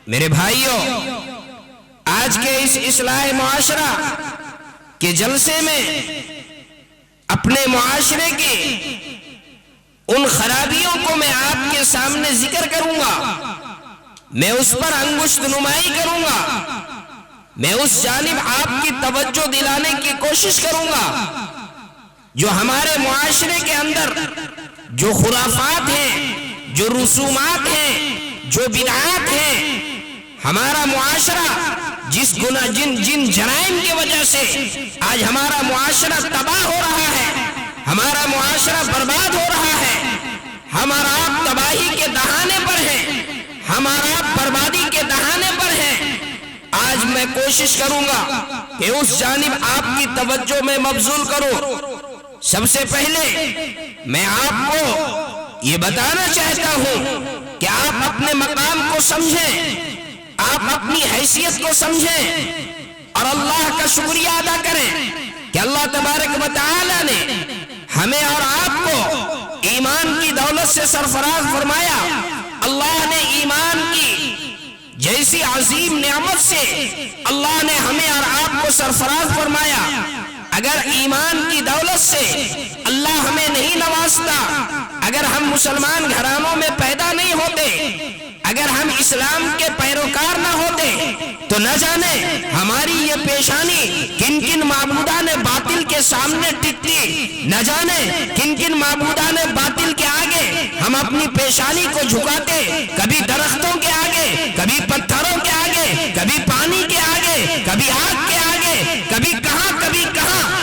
میرے بھائیوں، آج کے اس اصلاح معاشرہ کے جلسے میں اپنے معاشرے کی ان خرابیوں کو میں آپ کے سامنے ذکر کروں گا، میں اس پر انگشت نمائی کروں گا، میں اس جانب آپ کی توجہ دلانے کی کوشش کروں گا جو ہمارے معاشرے کے اندر جو خرافات ہیں، جو رسومات ہیں، جو بدعات ہیں، ہمارا معاشرہ جن جرائم کی وجہ سے آج ہمارا معاشرہ تباہ ہو رہا ہے، ہمارا معاشرہ برباد ہو رہا ہے، ہمارا آپ تباہی کے دہانے پر ہیں، ہمارا آپ بربادی کے دہانے پر ہیں۔ آج میں کوشش کروں گا کہ اس جانب آپ کی توجہ میں مبذول کروں۔ سب سے پہلے میں آپ کو یہ بتانا چاہتا ہوں کہ آپ اپنے مقام کو سمجھیں، آپ اپنی حیثیت کو سمجھیں اور اللہ کا شکریہ ادا کریں کہ اللہ تبارک و تعالی نے ہمیں اور آپ کو ایمان کی دولت سے سرفراز فرمایا۔ اللہ نے ایمان کی جیسی عظیم نعمت سے اللہ نے ہمیں اور آپ کو سرفراز فرمایا۔ اگر ایمان کی دولت سے اللہ ہمیں نہیں نوازتا، اگر ہم مسلمان گھرانوں میں پیدا نہیں ہوتے، اگر ہم اسلام کے پیروکار نہ ہوتے، تو نہ جانے ہماری یہ پیشانی کن کن معبودان باطل کے سامنے ٹکتی، نہ جانے کن کن معبودان باطل کے آگے ہم اپنی پیشانی کو جھکاتے، کبھی درختوں کے آگے، کبھی پتھروں کے آگے، کبھی پانی کے آگے، کبھی آگ کے آگے، کبھی کہاں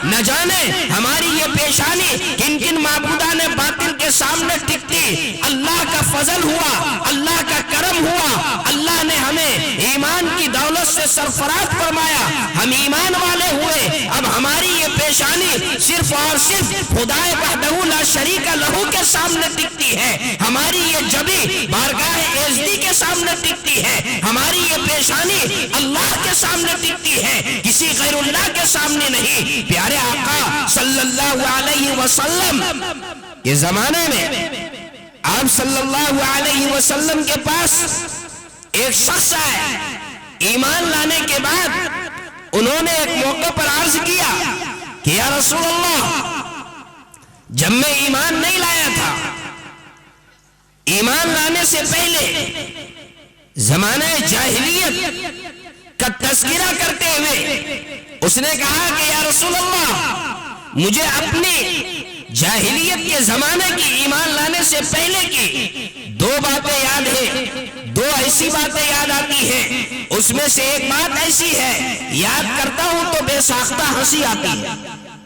نہ جانے ہماری یہ پیشانی کن کن معبودان باطل کے سامنے ٹکتی۔ اللہ کا فضل ہوا، اللہ کا کرم ہوا، اللہ نے ہمیں ایمان کی دولت سے سرفراز فرمایا، ہم ایمان والے ہوئے۔ اب ہماری یہ پیشانی صرف اور صرف خدا وحدہ لا شریک لہ کے سامنے ٹکتی ہے، ہماری یہ جبی بارگاہ ایزدی کے سامنے ٹکتی ہے، ہماری یہ پیشانی اللہ کے سامنے ٹکتی ہے، کسی غیر اللہ کے سامنے نہیں۔ پیارے آقا صلی اللہ علیہ وسلم کے زمانے میں آپ صلی اللہ علیہ وسلم کے پاس ایک شخص آئے، ایمان لانے کے بعد انہوں نے ایک موقع پر عرض کیا کہ یا رسول اللہ، جب میں ایمان نہیں لایا تھا، ایمان لانے سے پہلے زمانہ جاہلیت کا تذکرہ کرتے ہوئے اس نے کہا کہ یا رسول اللہ، مجھے اپنی جاہلیت کے زمانے کی ایمان لانے سے پہلے کی دو باتیں یاد ہیں، دو ایسی باتیں یاد آتی ہیں۔ اس میں سے ایک بات ایسی ہے، یاد کرتا ہوں تو بے ساختہ ہنسی آتی ہے،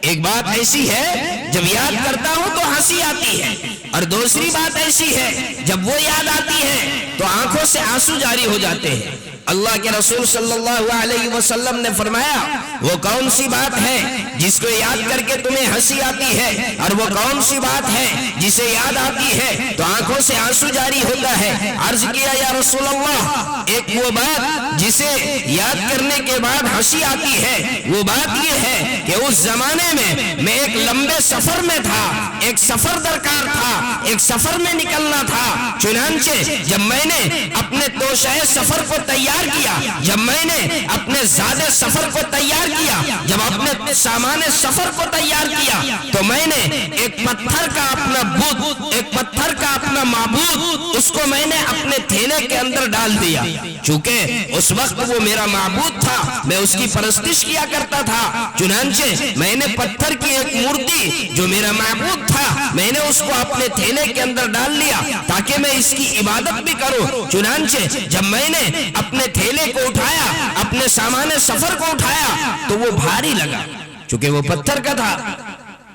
ایک بات ایسی ہے جب یاد کرتا ہوں تو ہنسی آتی ہے، اور دوسری بات ایسی ہے جب وہ یاد آتی ہے تو آنکھوں سے آنسو جاری ہو جاتے ہیں۔ اللہ کے رسول صلی اللہ علیہ وسلم نے فرمایا، وہ کون سی بات ہے جس کو یاد کر کے تمہیں ہنسی آتی ہے، اور وہ کون سی بات ہے جسے یاد آتی ہے تو آنکھوں سے آنسو جاری ہوتا ہے؟ عرض کیا یا رسول اللہ، ایک وہ بات جسے یاد کرنے کے بعد ہنسی آتی ہے، وہ بات یہ ہے کہ اس زمانے میں ایک لمبے سفر میں تھا، ایک سفر درکار تھا، ایک سفر میں نکلنا تھا، چنانچہ جب میں نے اپنے توشہ سفر کو تیار کیا، جب میں نے اپنے زاد سفر کو تیار کیا، جب اپنے سامان سفر کو تیار کیا، تو میں نے ایک پتھر کا اپنا بت، ایک پتھر کا اپنا معبود، اس کو میں نے اپنے تھیلے کے اندر ڈال دیا۔ چونکہ اس وقت وہ میرا معبود تھا، میں اس کی پرستش کیا کرتا تھا، چنانچہ میں نے پتھر کی ایک مورتی جو میرا معبود تھا، میں نے اس کو اپنے تھیلے کے اندر ڈال لیا تاکہ میں اس کی عبادت بھی کروں۔ چنانچہ جب میں نے اپنے تھیلے کو اٹھایا، اپنے سامان سفر کو اٹھایا، تو وہ بھاری لگا، چونکہ وہ پتھر کا تھا،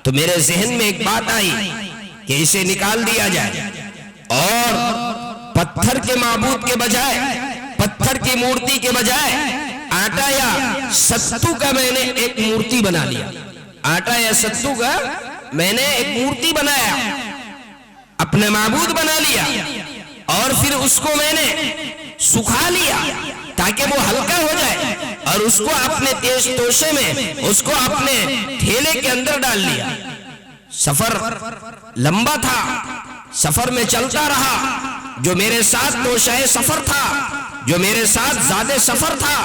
تو میرے ذہن میں ایک بات آئی کہ اسے نکال دیا جائے، اور پتھر کے معبود کے بجائے، پتھر کی مورتی کے بجائے آٹا یا ستو کا میں نے ایک مورتی بنا لیا، آٹا یا ستو کا میں نے ایک مورتی بنایا، اپنے معبود بنا لیا، اور پھر اس کو میں نے سکھا لیا تاکہ وہ ہلکا ہو جائے، اور اس کو اپنے تیز توشے میں، اس کو اپنے تھیلے کے اندر ڈال لیا۔ سفر لمبا تھا، سفر میں چلتا رہا، جو میرے ساتھ توشہ سفر تھا جو میرے ساتھ زیادہ سفر تھا،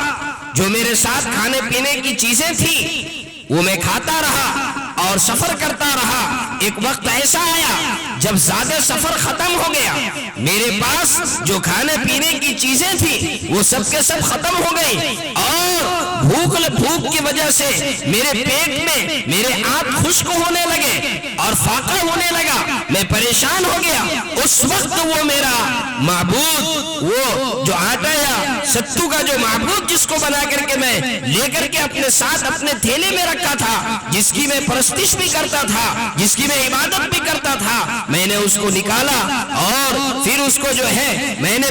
جو میرے ساتھ کھانے پینے کی چیزیں تھی وہ میں کھاتا رہا اور سفر کرتا رہا۔ ایک وقت ایسا آیا جب زیادہ سفر ختم ہو گیا، میرے پاس جو کھانے پینے کی چیزیں تھی وہ سب کے سب ختم ہو گئی، اور بھوک کی وجہ سے میرے پیٹ میں میرے آنکھ خشک ہونے لگے اور فاقہ ہونے لگا، میں پریشان ہو گیا۔ اس وقت وہ میرا معبود، وہ جو آٹا یا ستو کا جو معبود جس کو بنا کر کے میں لے کر کے اپنے ساتھ اپنے تھیلے میں رکھا تھا، جس کی میں پرستش بھی کرتا تھا، جس کی میں عبادت بھی کرتا تھا، میں نے اس کو نکالا اور پھر اس کو جو ہے میں نے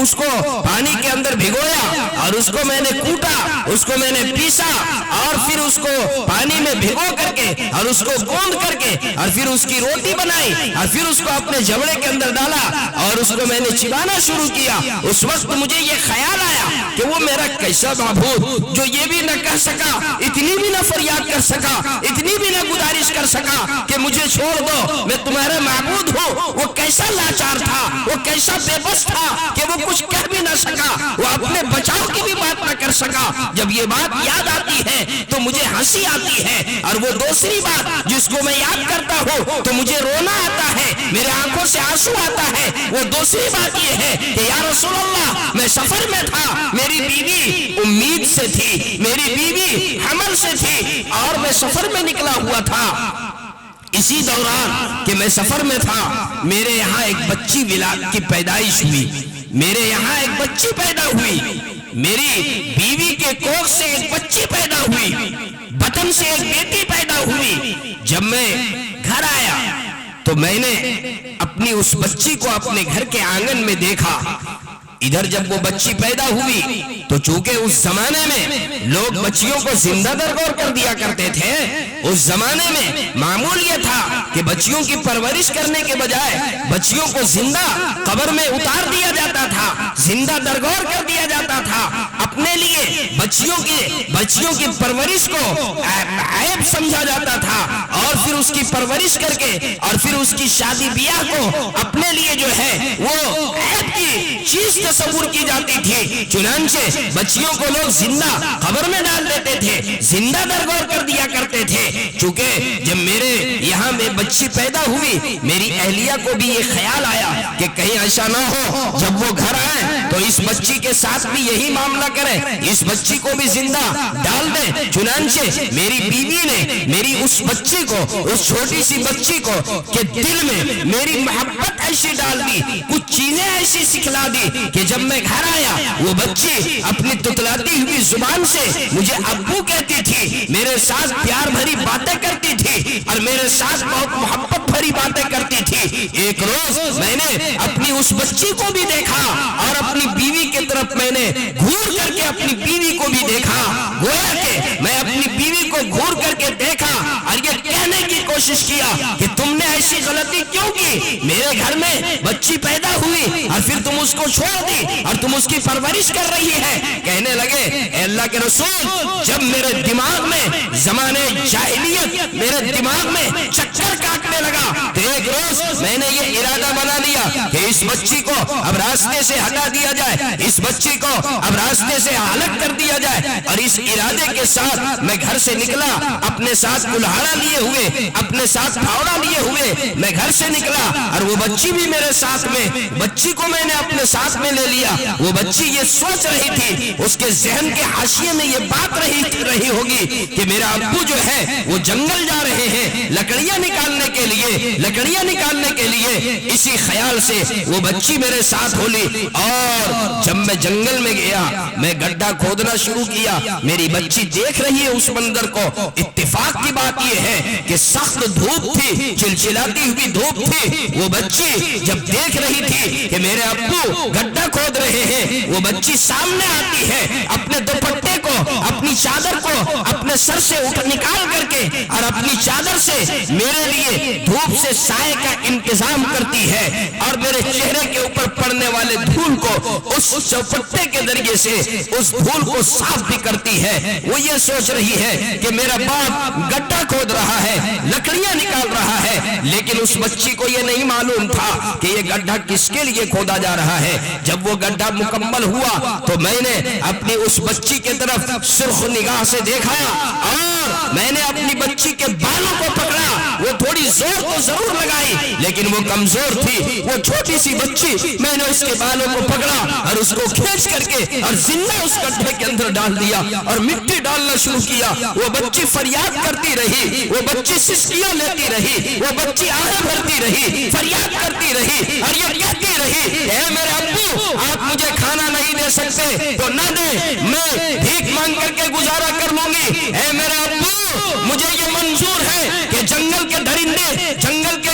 اس کو پانی کے اندر بھگویا اور اس کو میں نے کوٹا، اس کو میں نے پیسا اور پھر اس کو پانی میں بھگو کر کے اور اس کو گوندھ کر کے اور پھر اس کی روٹی بنائی اور پھر اس کو اپنے جبڑے کے اندر ڈالا اور اس کو میں نے چبانا شروع کیا۔ اس وقت مجھے یہ خیال آیا کہ وہ میرا کیسا معبود جو یہ بھی نہ کہہ سکا، اتنی بھی نہ فریاد کر سکا، اتنی بھی نہ گزارش کر سکا کہ مجھے چھوڑ دو، میں تمہارا معبود ہوں، وہ کیسا لاچار تھا، وہ کیسا بے بس تھا کہ وہ کچھ کہہ بھی نہ سکا، وہ اپنے بچاؤ کی بھی بات نہ کر سکا۔ جب یہ بات یاد آتی ہے تو مجھے ہنسی آتی ہے، اور وہ دوسری بات جس کو میں یاد کرتا ہوں تو مجھے رونا آتا ہے، میرے آنکھوں سے آنسو آتا ہے۔ وہ دوسری بات یہ ہے کہ یا رسول اللہ، میں سفر میں تھا، میری بیوی امید سے تھی، میری بیوی حمل سے تھی اور میں سفر میں نکلا ہوا تھا۔ اسی دوران کہ میں سفر میں تھا، میرے یہاں ایک بچی کی پیدائش ہوئی، میرے یہاں ایک بچی پیدا ہوئی، میری بیوی کے کوکھ سے ایک بچی پیدا ہوئی، بطن سے ایک بیٹی پیدا ہوئی۔ جب میں گھر آیا تو میں نے اپنی اس بچی کو اپنے گھر کے آنگن میں دیکھا۔ ادھر جب وہ بچی پیدا ہوئی تو چونکہ اس زمانے میں لوگ بچیوں کو زندہ درگور کر دیا کرتے تھے، اس زمانے میں معمول یہ تھا کہ بچیوں کی پرورش کرنے کے بجائے بچیوں کو زندہ قبر میں اتار دیا جاتا تھا، زندہ درگور کر دیا جاتا تھا۔ اپنے لیے بچیوں کی پرورش کو عیب سمجھا جاتا تھا، اور پھر اس کی پرورش کر کے اور پھر اس کی شادی بیاہ کو اپنے لیے جو ہے وہ عیب کی چیز تصور کی جاتی تھی۔ چنانچہ بچیوں کو لوگ زندہ قبر میں ڈال دیتے تھے، زندہ درگور کر دیا کرتے تھے۔ چونکہ جب میرے یہاں میں بچی پیدا ہوئی، میری اہلیہ کو بھی یہ خیال آیا کہ کہیں ایسا نہ ہو جب وہ گھر آئے تو اس بچی کے ساتھ بھی یہی معاملہ کرے، اس بچی کو بھی زندہ ڈال دیں۔ چنانچہ میری بیوی نے میری اس بچی کو، اس چھوٹی سی بچی کو کہ دل میں میری محبت ایسی ڈال دی، کچھ چیزیں ایسی سکھلا دی کہ جب میں گھر آیا وہ بچی اپنی تتلاتی ہوئی زبان سے مجھے ابو کہتی تھی، میرے ساتھ پیار بھری باتیں کرتی تھی اور میرے ساتھ بہت محبت بھری باتیں کرتی تھی۔ ایک روز میں نے اپنی اس بچی کو بھی دیکھا اور اپنی بیوی کی طرف میں نے گھور کر کے اپنی بیوی کو بھی دیکھا، گویا کہ میں اپنی بیوی کو گھور کر کے دیکھا اور یہ کہنے کی کوشش کیا کہ تم نے ایسی غلطی کیوں کی، میرے گھر میں بچی پیدا ہوئی اور پھر تم اس کو چھوڑ دی اور تم اس کی پرورش کر رہی ہے۔ کہنے لگے اے اللہ کے رسول، جب میرے دماغ میں زمانے جاہلیت میرے دماغ میں چکر کاٹنے لگا تو ایک روز میں نے یہ ارادہ بنا لیا کہ اس بچی کو اب راستے سے ہٹا دیا جائے، اس بچی کو اب راستے سے الگ کر دیا جائے۔ اور اس ارادے کے ساتھ میں گھر سے نکلا، اپنے ساتھ کلہاڑا لیے ہوئے، اپنے ساتھ پھاوڑا لیے ہوئے میں گھر سے نکلا، اور وہ بچی بھی میرے ساتھ میں، بچی کو میں نے اپنے ساتھ میں لے لیا۔ وہ بچی یہ سوچ رہی تھی، اس کے ذہن کے حاشیے میں یہ بات رہی ہوگی کہ میرا ابو جو ہے وہ جنگل جا رہے ہیں لکڑیاں نکالنے کے لیے، اسی خیال سے وہ بچی میرے ساتھ ہولی۔ اور جب میں جنگل میں گیا، میں گڈھا کھودنا شروع کیا، میری بچی دیکھ رہی ہے اس منظر کو۔ اتفاق کی بات یہ ہے کہ سخت دھوپ تھی، چلچلاتی ہوئی دھوپ تھی۔ وہ بچی جب دیکھ رہی تھی کہ میرے ابو گڈھا کھود رہے ہیں، وہ بچی سامنے آتی ہے، اپنے دوپٹے کو، اپنی چادر کو اپنے سر سے نکال کر کے اور اپنی چادر سے میرے لیے دھوپ سے سائے کا انتظام کرتی ہے اور میرے چہرے کے اوپر پڑنے والے دھول کو اس چوپٹے کے ذریعے سے اس دھول کو صاف بھی کرتی ہے۔ وہ یہ سوچ رہی ہے کہ میرا باپ گڈھا کھود رہا ہے، لکڑیاں نکال رہا ہے، لیکن اس بچی کو یہ نہیں معلوم تھا کہ یہ گڈھا کس کے لیے کھودا جا رہا ہے۔ جب وہ گڈھا مکمل ہوا تو میں نے اپنی اس بچی کے طرف سرخ نگاہ سے دیکھا اور میں نے اپنی بچی کے بالوں کو پکڑا۔ وہ تھوڑی زور تو ضرور لگائی لیکن وہ کمزور تھی، وہ چھوٹی سی بچی، میں نے اس کے بالوں کو پکڑا اور اس کو کھینچ کر کے اور زندہ اس گڈھے کے اندر ڈال دیا اور مٹی ڈالنا شروع کیا۔ وہ بچی فریاد کرتی رہی، وہ بچی سسکیاں لیتی رہی، وہ بچی آہیں بھرتی رہی، فریاد کرتی رہی اور یہ کہتی رہی، اے میرے ابو آپ مجھے کھانا نہیں دے سکتے تو نہ دیں، میں بھیک مانگ کر کے گزارا کر لوں گی۔ اے میرے ابو مجھے یہ منظور ہے کہ جنگل کے درندے، جنگل کے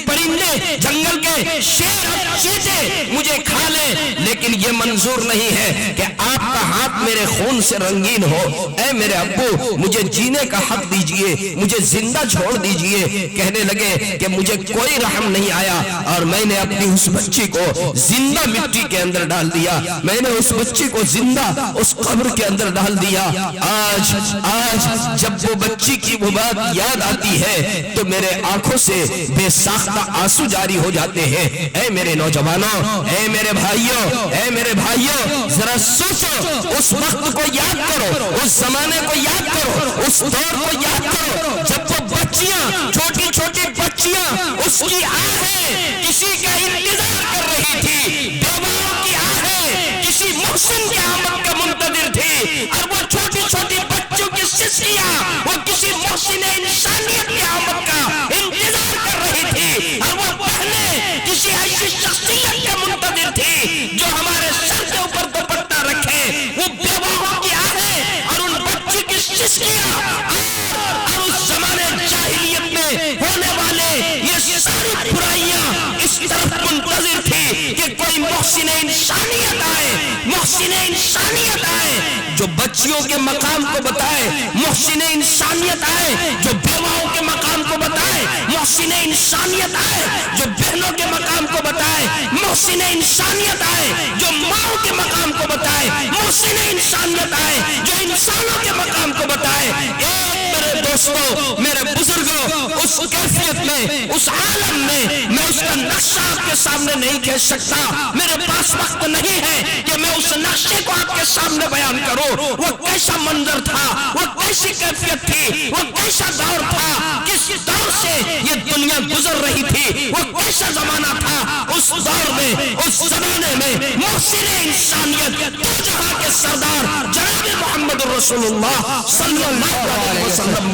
پرندے، جنگل کے شیر اور چیتے مجھے کھا لیں، لیکن یہ منظور نہیں ہے کہ آپ کا ہاتھ میرے خون سے رنگین ہو۔ اے میرے ابو مجھے جینے کا حق دیجئے، مجھے زندہ چھوڑ دیجئے۔ کہنے لگے کہ مجھے کوئی رحم نہیں آیا اور میں نے اپنی اس بچی کو زندہ مٹی کے اندر ڈال دیا، میں نے اس بچی کو زندہ اس قبر کے اندر ڈال دیا۔ آج جب وہ بچی کی وہ بات یاد آتی ہے تو میرے آنکھوں سے بے ساختہ آنسو جاری ہو جاتے ہیں۔ اے میرے نوجوانوں، اے میرے بھائیوں، ذرا سوچو، اس وقت کو یاد کرو، اس زمانے کو یاد کرو، اس دور کو یاد کرو جب وہ بچیاں، چھوٹی چھوٹی بچیاں اس کی آہیں کسی کا انتظار کر رہی تھی، بیواؤں کی آہیں کسی محسن کی آمد کا منتظر تھی، اور وہ چھوٹی چھوٹی بچوں کی سسکیاں وہ کسی محسن انسانیت کی آمد کا انتظار کر رہی تھی، اور وہ بہنیں کسی ایسی شخصیت کے منتظر تھی جو ہمارے سر کے اوپر دوپٹہ رکھے۔ وہ بیواؤں کی آہیں اور ان بچوں کی سسکیاں اور اس زمانے جاہلیت میں ہونے والے یہ ساری برائیاں اس طرف منتظر تھی کہ کوئی محسن انسانیت آئے، محسن انسانیت آئے جو بچیوں کے مقام کو بتائے، محسن انسانیت آئے جو بیواؤں کے مقام کو بتائے، محسن انسانیت آئے جو بہنوں کے مقام کو بتائے، محسن انسانیت آئے جو ماؤں کے مقام کو بتائے، محسن انسانیت آئے جو انسانوں کے مقام کو بتائے۔ میرے دوستوں، میرے بزرگوں، اس کیفیت میں، اس عالم میں اس کا نقشہ آپ کے سامنے نہیں کھینچ سکتا۔ میرے پاس وقت نہیں ہے کہ میں اس نقشے کو آپ کے سامنے بیان کروں۔ وہ کیسا منظر تھا، وہ کیسی کیفیت تھی، وہ کیسا دور تھا، کس دور سے یہ دنیا گزر رہی تھی، وہ کیسا زمانہ تھا۔ اس دور میں، اس زمانے میں محسن انسانیت دو جہاں کے سردار جناب محمد رسول اللہ صلی اللہ علیہ وسلم